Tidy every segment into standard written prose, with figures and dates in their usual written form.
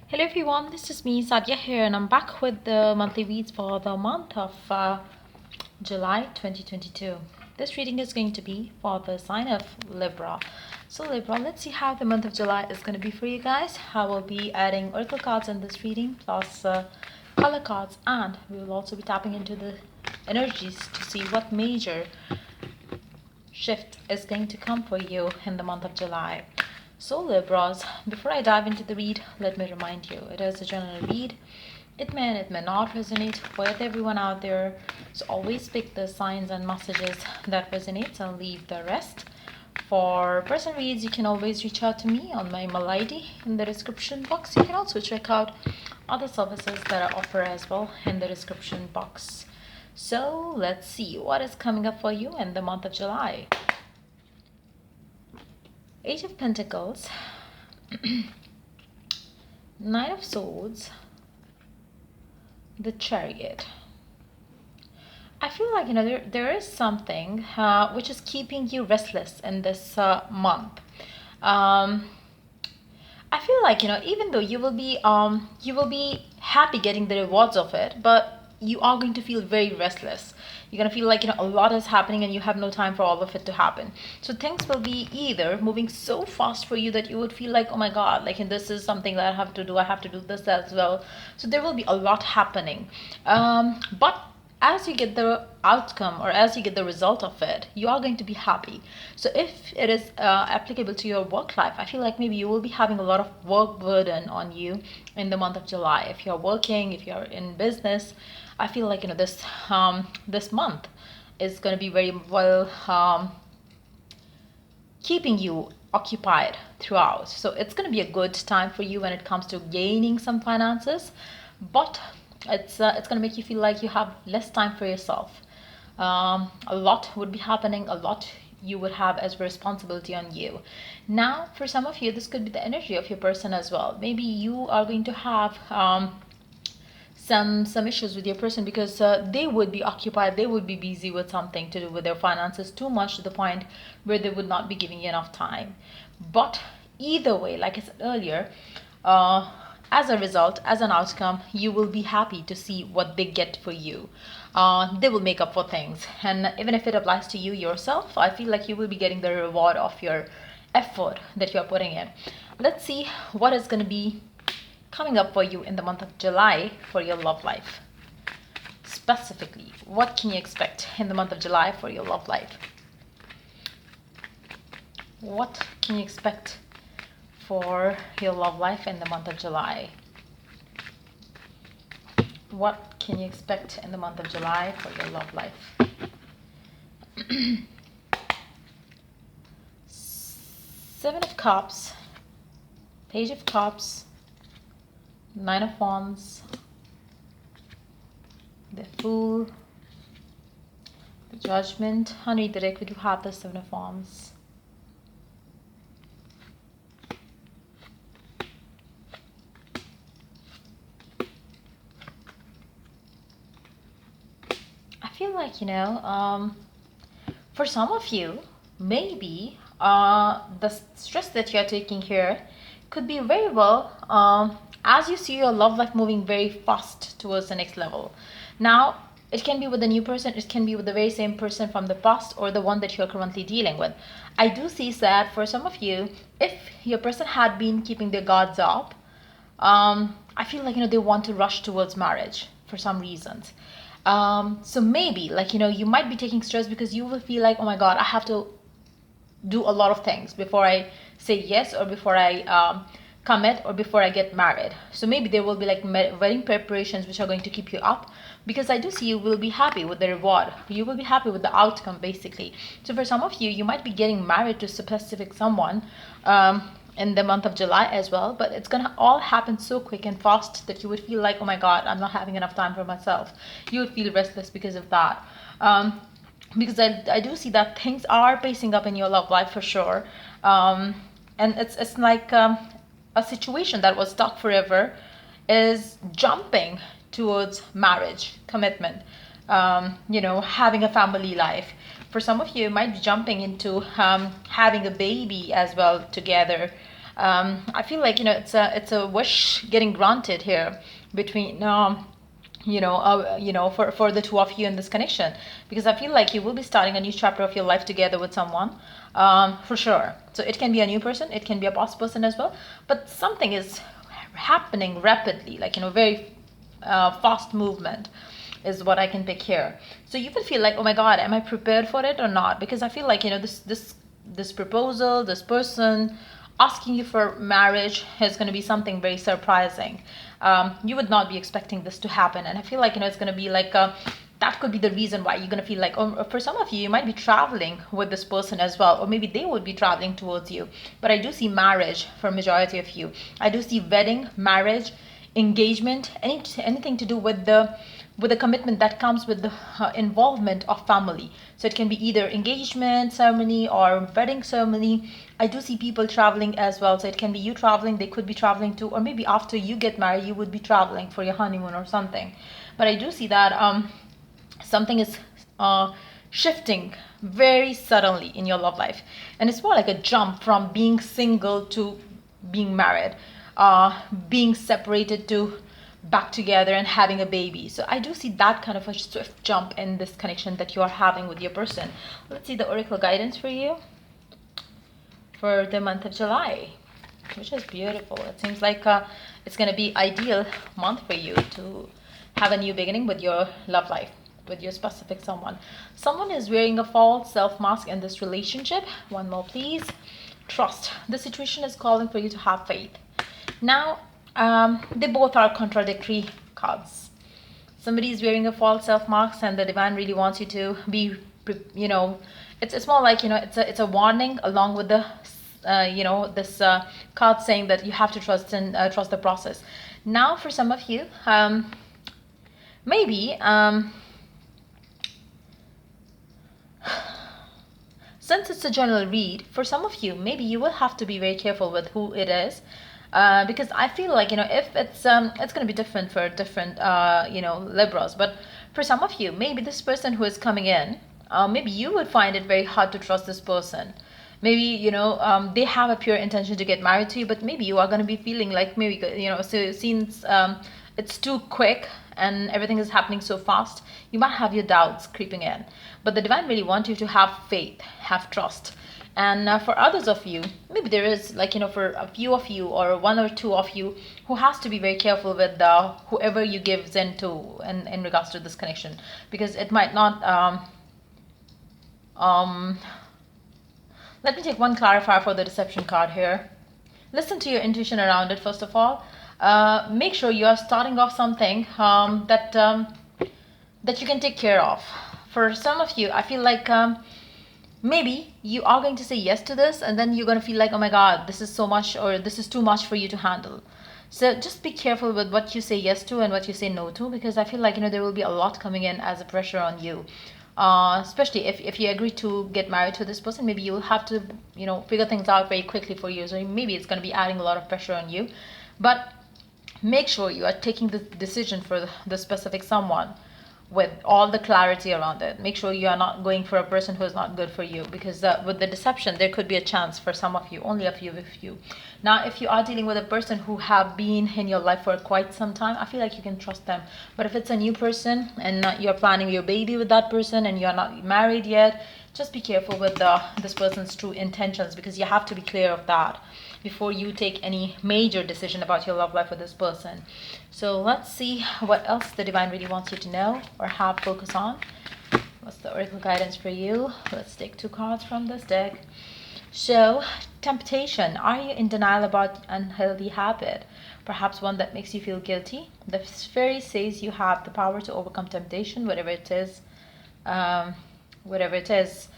Hello everyone, this is me Sadia here, and I'm back with the monthly reads for the month of July 2022. This reading is going to be for the sign of Libra. So Libra, let's see how the month of July is going to be for you guys. I will be adding oracle cards in this reading plus color cards, and we will also be tapping into the energies to see what major shift is going to come for you in the month of July. So Libras, before I dive into the read, let me remind you, it is a general read. It may and it may not resonate with everyone out there. So always pick the signs and messages that resonates and leave the rest. For personal reads, you can always reach out to me on my email ID in the description box. You can also check out other services that I offer as well in the description box. So let's see what is coming up for you in the month of July. Eight of Pentacles, Nine of Swords, the Chariot. I feel like, there is something which is keeping you restless in this month. I feel like, even though you will be happy getting the rewards of it, but you are going to feel very restless. You're going to feel like, a lot is happening and you have no time for all of it to happen. So things will be either moving so fast for you that you would feel like, oh my God, like this is something that I have to do. I have to do this as well. So there will be a lot happening. But as you get the outcome or as you get the result of it, you are going to be happy. So if it is applicable to your work life, I feel like maybe you will be having a lot of work burden on you in the month of July. If you're working, if you're in business, I feel like this month is going to be very well keeping you occupied throughout. So it's going to be a good time for you when it comes to gaining some finances, but it's going to make you feel like you have less time for yourself. A lot would be happening, a lot you would have as responsibility on you. Now, for some of you, this could be the energy of your person as well. Maybe you are going to have some issues with your person because they would be occupied, they would be busy with something to do with their finances, too much to the point where they would not be giving you enough time. But either way, like I said earlier, as a result, as an outcome, you will be happy to see what they get for you. They will make up for things, and even if it applies to you yourself, I feel like you will be getting the reward of your effort that you're putting in. Let's see what is going to be coming up for you in the month of July for your love life. Specifically, what can you expect in the month of July for your love life? What can you expect for your love life in the month of July? What can you expect in the month of July for your love life? Seven of Cups, Page of Cups, Nine of Wands, the Fool, the Judgment. Underneath the deck we do have the Seven of Wands. I feel like, for some of you, maybe the stress that you're taking here could be very well as you see your love life moving very fast towards the next level. Now, it can be with a new person, it can be with the very same person from the past or the one that you're currently dealing with. I do see that for some of you, if your person had been keeping their guards up, I feel like, they want to rush towards marriage for some reasons. So maybe, like, you might be taking stress because you will feel like, oh my God, I have to do a lot of things before I say yes or before I commit or before I get married. So maybe there will be like wedding preparations which are going to keep you up, because I do see you will be happy with the reward. You will be happy with the outcome, basically. So for some of you, you might be getting married to a specific someone in the month of July as well, but it's gonna all happen so quick and fast that you would feel like, oh my God, I'm not having enough time for myself. You would feel restless because of that. Because I do see that things are pacing up in your love life for sure. And it's like a situation that was stuck forever is jumping towards marriage, commitment, having a family life. For some of you, you might be jumping into having a baby as well together. I feel like, it's a wish getting granted here between for the two of you in this connection, because I feel like you will be starting a new chapter of your life together with someone, for sure. So it can be a new person, it can be a past person as well, but something is happening rapidly, like, very fast movement is what I can pick here. So you will feel like, oh my God, am I prepared for it or not? Because I feel like, this proposal, this person asking you for marriage is going to be something very surprising. You would not be expecting this to happen, and I feel like, it's going to be like that could be the reason why you're going to feel like, for some of you, you might be traveling with this person as well, or maybe they would be traveling towards you. But I do see marriage for majority of you. I do see wedding, marriage, engagement, anything to do with the commitment that comes with the involvement of family. So it can be either engagement ceremony or wedding ceremony. I do see people traveling as well. So it can be you traveling, they could be traveling too, or maybe after you get married, you would be traveling for your honeymoon or something. But I do see that something is shifting very suddenly in your love life. And it's more like a jump from being single to being married, being separated to back together and having a baby. So I do see that kind of a swift jump in this connection that you are having with your person. Let's see the oracle guidance for you for the month of July, which is beautiful. It seems like it's going to be ideal month for you to have a new beginning with your love life, with your specific someone. Someone is wearing a false self mask in this relationship. One more, please. Trust. The situation is calling for you to have faith. Now, they both are contradictory cards. Somebody is wearing a false self mask, and the divine really wants you to be, it's more like, it's a warning along with the, this card saying that you have to trust and trust the process. Now, for some of you, maybe, since it's a general read, for some of you, maybe you will have to be very careful with who it is. Because I feel like, if it's going to be different for different, Libras. But for some of you, maybe this person who is coming in, maybe you would find it very hard to trust this person. Maybe, they have a pure intention to get married to you, but maybe you are going to be feeling like, maybe, so since it's too quick and everything is happening so fast, you might have your doubts creeping in. But the divine really wants you to have faith, have trust. And for others of you, maybe there is, like, for a few of you or one or two of you who has to be very careful with whoever you give in to in regards to this connection, because it might not let me take one clarifier for the deception card here. Listen to your intuition around it. First of all, make sure you are starting off something that you can take care of. For some of you, I feel like maybe you are going to say yes to this, and then you're going to feel like, oh my God, this is so much, or this is too much for you to handle. So just be careful with what you say yes to and what you say no to, because I feel like, there will be a lot coming in as a pressure on you. Especially if you agree to get married to this person, maybe you'll have to, figure things out very quickly for you. So maybe it's going to be adding a lot of pressure on you. But make sure you are taking the decision for the specific someone with all the clarity around it. Make sure you are not going for a person who is not good for you, because with the deception, there could be a chance for some of you, only a few of you. Now, if you are dealing with a person who have been in your life for quite some time, I feel like you can trust them. But if it's a new person and you're planning your baby with that person and you're not married yet, just be careful with this person's true intentions, because you have to be clear of that before you take any major decision about your love life with this person. So let's see what else the divine really wants you to know or have focus on. What's the oracle guidance for you? Let's take 2 cards from this deck. So, temptation. Are you in denial about unhealthy habit? Perhaps one that makes you feel guilty. The fairy says you have the power to overcome temptation, whatever it is. Whatever it is.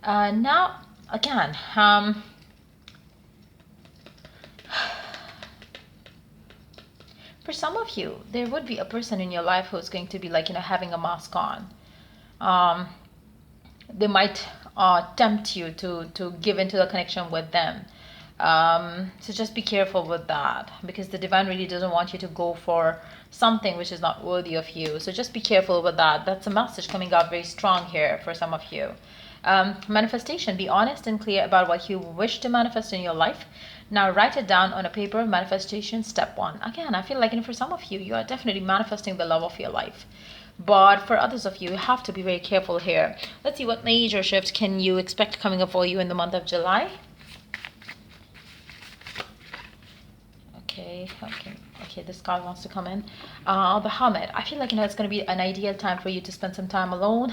Now, again, for some of you, there would be a person in your life who's going to be like, having a mask on. They might tempt you to give into the connection with them. So just be careful with that, because the divine really doesn't want you to go for something which is not worthy of you. So just be careful with that. That's a message coming out very strong here for some of you. Manifestation. Be honest and clear about what you wish to manifest in your life. Now write it down on a paper. Manifestation step 1. Again, I feel like, for some of you, you are definitely manifesting the love of your life. But for others of you, you have to be very careful here. Let's see, what major shift can you expect coming up for you in the month of July? Okay, this card wants to come in. The Hermit. I feel like, it's going to be an ideal time for you to spend some time alone,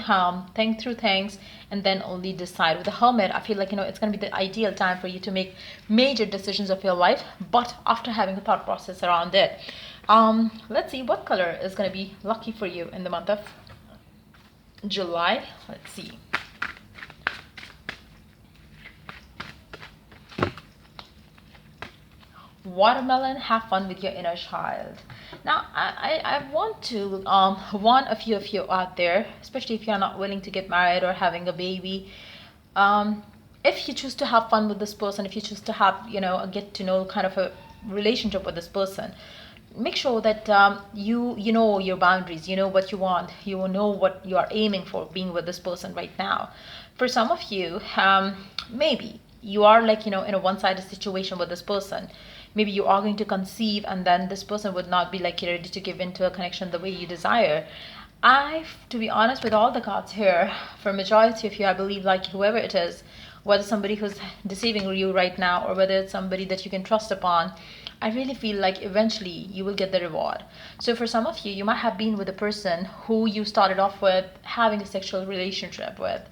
think through things, and then only decide. With the Hermit, I feel like, it's going to be the ideal time for you to make major decisions of your life, but after having a thought process around it. Let's see, what color is going to be lucky for you in the month of July. Let's see. Watermelon. Have fun with your inner child. Now, I want to warn a few of you out there, especially if you're not willing to get married or having a baby. If you choose to have fun with this person, if you choose to have, a get to know kind of a relationship with this person, make sure that you know your boundaries, you know what you want, you know what you are aiming for being with this person right now. For some of you, maybe you are like, in a one-sided situation with this person. Maybe you are going to conceive, and then this person would not be like ready to give into a connection the way you desire. To be honest, with all the cards here, for majority of you, I believe, like, whoever it is, whether somebody who's deceiving you right now or whether it's somebody that you can trust upon, I really feel like eventually you will get the reward. So for some of you, you might have been with a person who you started off with having a sexual relationship with.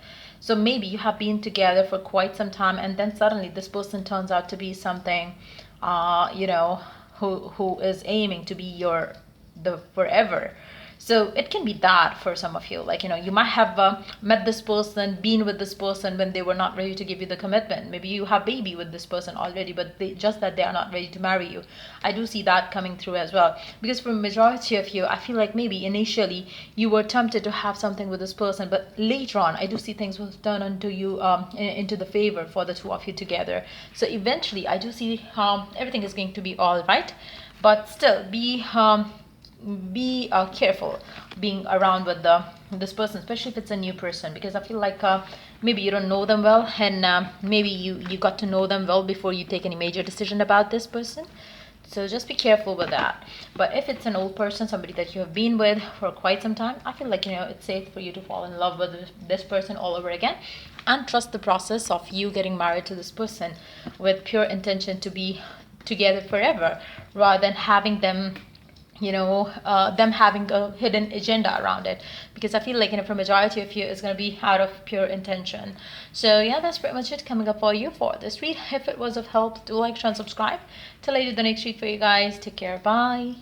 So maybe you have been together for quite some time, and then suddenly this person turns out to be something, who is aiming to be the forever. So it can be that for some of you, like, you might have met this person, been with this person when they were not ready to give you the commitment. Maybe you have baby with this person already, but just that they are not ready to marry you. I do see that coming through as well, because for majority of you, I feel like maybe initially you were tempted to have something with this person, but later on I do see things will turn into you into the favor for the two of you together. So eventually I do see everything is going to be all right, but still be careful being around with this person, especially if it's a new person, because I feel like maybe you don't know them well, and maybe you got to know them well before you take any major decision about this person. So just be careful with that. But if it's an old person, somebody that you have been with for quite some time, I feel like, it's safe for you to fall in love with this person all over again, and trust the process of you getting married to this person with pure intention to be together forever, rather than having them them having a hidden agenda around it, because I feel like, for majority of you, it's going to be out of pure intention. So yeah, that's pretty much it coming up for you for this read. If it was of help, do like, share, and subscribe. Till I do the next read for you guys. Take care. Bye.